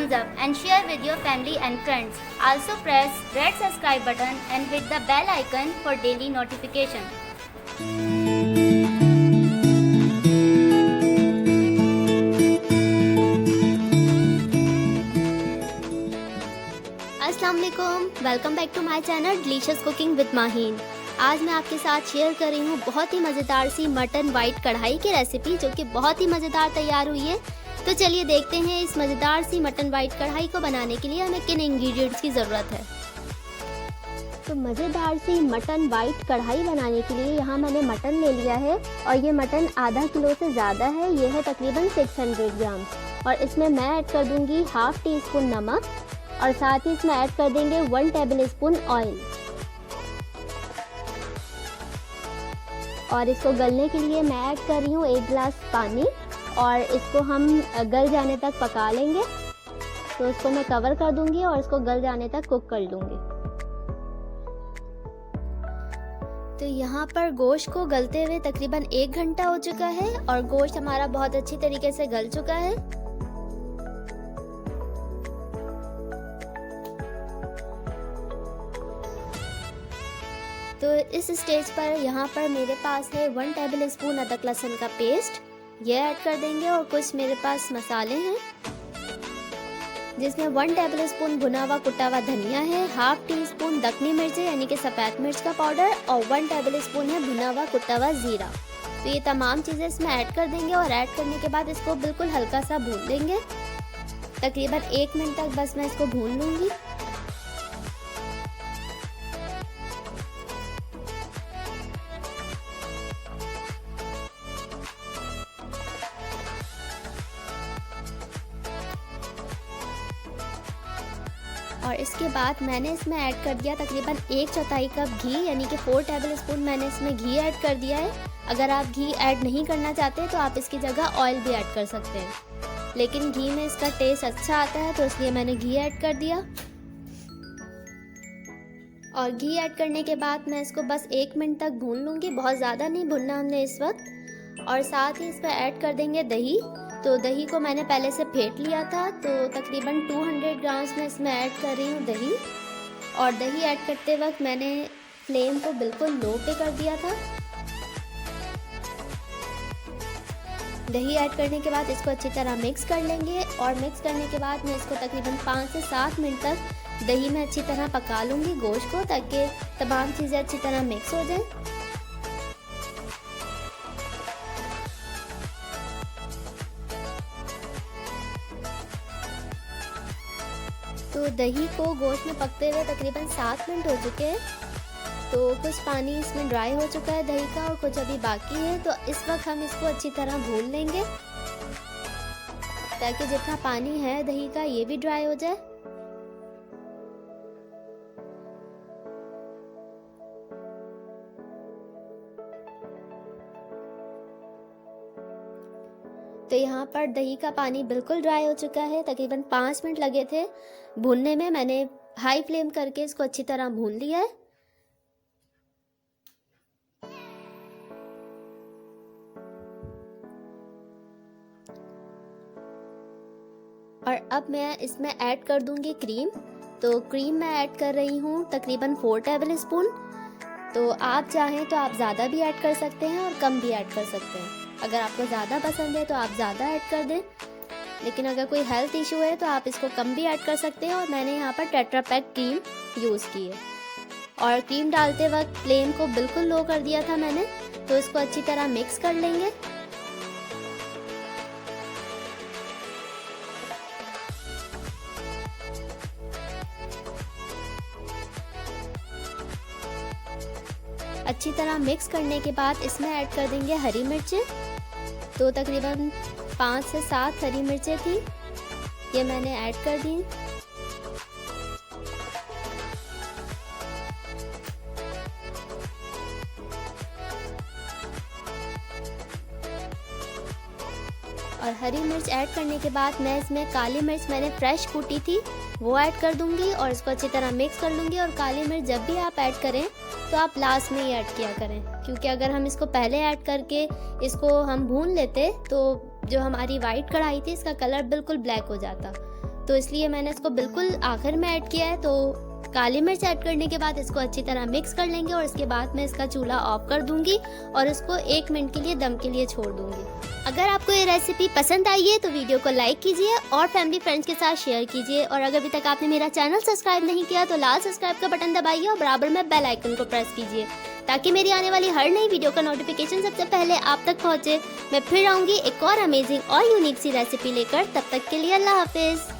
thumbs up and share with your family and friends. Also press red subscribe button and hit the bell icon for daily notification. अस्सलाम वालेकुम, welcome back to my channel delicious cooking with Maheen. आज मैं आपके साथ share कर रही हूँ बहुत ही मज़ेदार सी मटन वाइट कढ़ाई की रेसिपी, जो कि बहुत ही मज़ेदार तैयार हुई है। तो चलिए देखते हैं इस मज़ेदार सी मटन वाइट कढ़ाई को बनाने के लिए हमें किन इंग्रेडिएंट्स की ज़रूरत है। तो मज़ेदार सी मटन वाइट कढ़ाई बनाने के लिए यहाँ मैंने मटन ले लिया है और ये मटन आधा किलो से ज़्यादा है। ये है तकरीबन 600 ग्राम और इसमें मैं ऐड कर दूँगी हाफ़ टी स्पून नमक और साथ ही इसमें ऐड कर देंगे 1 टेबल स्पून ऑयल। और इसको गलने के लिए मैं ऐड कर रही हूँ 1 गिलास पानी और इसको हम गल जाने तक पका लेंगे। तो इसको मैं कवर कर दूंगी और इसको गल जाने तक कुक कर लूँगी। तो यहाँ पर गोश्त को गलते हुए तकरीबन 1 घंटा हो चुका है और गोश्त हमारा बहुत अच्छी तरीके से गल चुका है। तो इस स्टेज पर यहाँ पर मेरे पास है 1 टेबल स्पून अदरक लहसुन का पेस्ट, ये ऐड कर देंगे। और कुछ मेरे पास मसाले हैं जिसमें 1 टेबल स्पून भुना हुआ कुटा हुआ धनिया है, हाफ टी स्पून दखनी मिर्च यानी कि सफ़ेद मिर्च का पाउडर और 1 टेबल स्पून है भुना हुआ कुटा हुआ ज़ीरा। तो ये तमाम चीज़ें इसमें ऐड कर देंगे और ऐड करने के बाद इसको बिल्कुल हल्का सा भून लेंगे। तकरीबन 1 मिनट तक बस मैं इसको भून लूँगी। और इसके बाद मैंने इसमें ऐड कर दिया तकरीबन 1/4 कप घी यानी कि 4 टेबल स्पून मैंने इसमें घी ऐड कर दिया है। अगर आप घी ऐड नहीं करना चाहते तो आप इसकी जगह ऑयल भी ऐड कर सकते हैं, लेकिन घी में इसका टेस्ट अच्छा आता है तो इसलिए मैंने घी ऐड कर दिया। और घी ऐड करने के बाद मैं इसको बस 1 मिनट तक भून लूँगी, बहुत ज़्यादा नहीं भूनना हमने इस वक्त। और साथ ही इस पर ऐड कर देंगे दही। तो दही को मैंने पहले से फेंट लिया था, तो तकरीबन 200 ग्राम्स में इसमें ऐड कर रही हूँ दही। और दही ऐड करते वक्त मैंने फ्लेम को बिल्कुल लो पे कर दिया था। दही ऐड करने के बाद इसको अच्छी तरह मिक्स कर लेंगे और मिक्स करने के बाद मैं इसको तकरीबन 5 से 7 मिनट तक दही में अच्छी तरह पका लूँगी गोश्त को, ताकि तमाम चीज़ें अच्छी तरह मिक्स हो जाएं। तो दही को गोश्त में पकते हुए तकरीबन 7 मिनट हो चुके हैं। तो कुछ पानी इसमें ड्राई हो चुका है दही का और कुछ अभी बाकी है। तो इस वक्त हम इसको अच्छी तरह भून लेंगे ताकि जितना पानी है दही का ये भी ड्राई हो जाए। तो यहाँ पर दही का पानी बिल्कुल ड्राई हो चुका है। तकरीबन 5 मिनट लगे थे भूनने में। मैंने हाई फ्लेम करके इसको अच्छी तरह भून लिया है। और अब मैं इसमें ऐड कर दूंगी क्रीम। तो क्रीम मैं ऐड कर रही हूँ तकरीबन 4 टेबल स्पून। तो आप चाहें तो आप ज़्यादा भी ऐड कर सकते हैं और कम भी ऐड कर सकते हैं। अगर आपको ज़्यादा पसंद है तो आप ज़्यादा ऐड कर दें, लेकिन अगर कोई हेल्थ इशू है तो आप इसको कम भी ऐड कर सकते हैं। और मैंने यहाँ पर टेट्रा पैक क्रीम यूज़ की है। और क्रीम डालते वक्त फ्लेम को बिल्कुल लो कर दिया था मैंने। तो इसको अच्छी तरह मिक्स कर लेंगे। अच्छी तरह मिक्स करने के बाद इसमें ऐड कर देंगे हरी मिर्चें। तो तकरीबन 5 से 7 हरी मिर्चें थी, ये मैंने ऐड कर दी। और हरी मिर्च ऐड करने के बाद मैं इसमें काली मिर्च मैंने फ्रेश कूटी थी वो ऐड कर दूंगी और इसको अच्छी तरह मिक्स कर लूँगी। और काली मिर्च जब भी आप ऐड करें तो आप लास्ट में ही ऐड किया करें, क्योंकि अगर हम इसको पहले ऐड करके इसको हम भून लेते तो जो हमारी वाइट कढ़ाई थी इसका कलर बिल्कुल ब्लैक हो जाता। तो इसलिए मैंने इसको बिल्कुल आखिर में ऐड किया है। तो काली मिर्च ऐड करने के बाद इसको अच्छी तरह मिक्स कर लेंगे और इसके बाद मैं इसका चूल्हा ऑफ कर दूंगी और इसको 1 मिनट के लिए दम के लिए छोड़ दूंगी। अगर आपको ये रेसिपी पसंद आई है तो वीडियो को लाइक कीजिए और फैमिली फ्रेंड्स के साथ शेयर कीजिए। और अगर अभी तक आपने मेरा चैनल सब्सक्राइब नहीं किया तो लाल सब्सक्राइब का बटन दबाइए और बराबर में बेल आइकन को प्रेस कीजिए ताकि मेरी आने वाली हर नई वीडियो का नोटिफिकेशन सबसे पहले आप तक पहुंचे। मैं फिर आऊंगी एक और अमेजिंग और यूनिक सी रेसिपी लेकर। तब तक के लिए अल्लाह हाफिज।